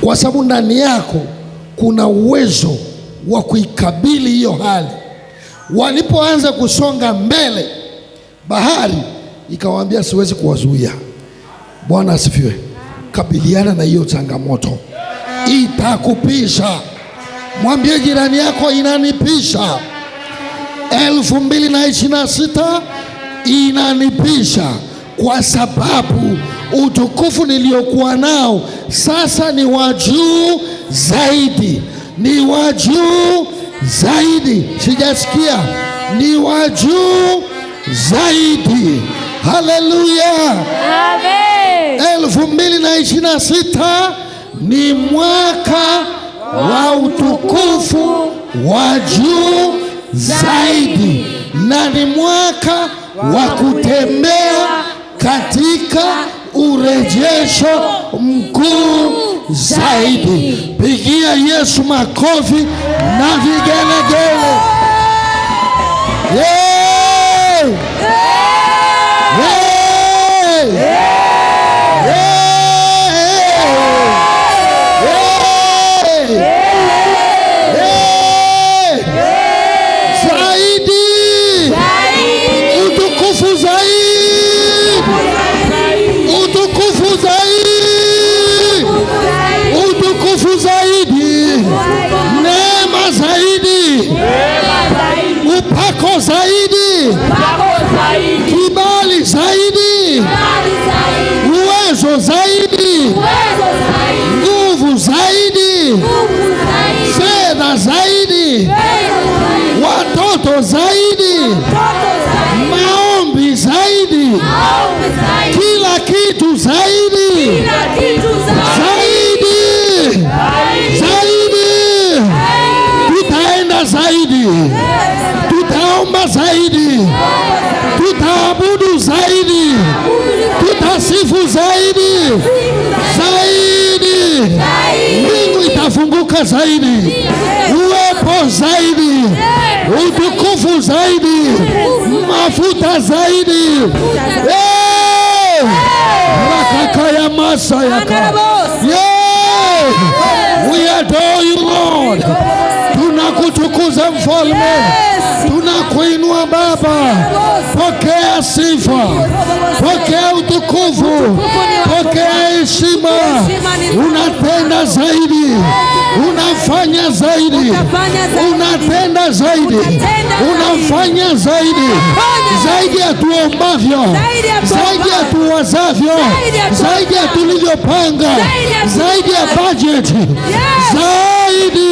kwa sababu ndani yako kuna uwezo wa kuikabili hiyo hali. Walipoanza kusonga mbele, bahari ikawaambia siwezi kuwazuia. Bwana asifiwe. Kabiliana na hiyo changamoto, itakupisha. Mwambie jirani yako, inanipisha. 2026 inanipisha, kwa sababu utukufu niliokuwa nao sasa ni wa juu zaidi, ni wa juu zaidi. Sijasikia, ni wa juu zaidi. Haleluya, amen. 2026 ni mwaka wa utukufu wa juu zaidi, na ni mwaka wa kutembea katika urejesho mkuu zaidi. Pigia Yesu makofi na vigelegele. Yeah! Yeah! Yeah! Zaidi, kibali zaidi, uwezo zaidi, nguvu zaidi, fedha zaidi, watoto zaidi, maombi zaidi, kila kitu zaidi, zaidi, tutaenda zaidi, tutaomba zaidi, tutaabudu zaidi, tutasifu zaidi, mbingu itafunguka zaidi, uwepo zaidi, utukufu zaidi, mafuta zaidi. Rakakaya masayaka. We adore you Lord. Tunakutukuza Mfalme, tunakuinua Baba. Pokea sifa, pokea utukufu, pokea heshima. Unatenda zaidi, unafanya zaidi, unatenda zaidi, unafanya zaidi, zaidi ya tuombavyo, zaidi ya tuwazavyo, zaidi ya tulivyopanga, zaidi ya budget, zaidi.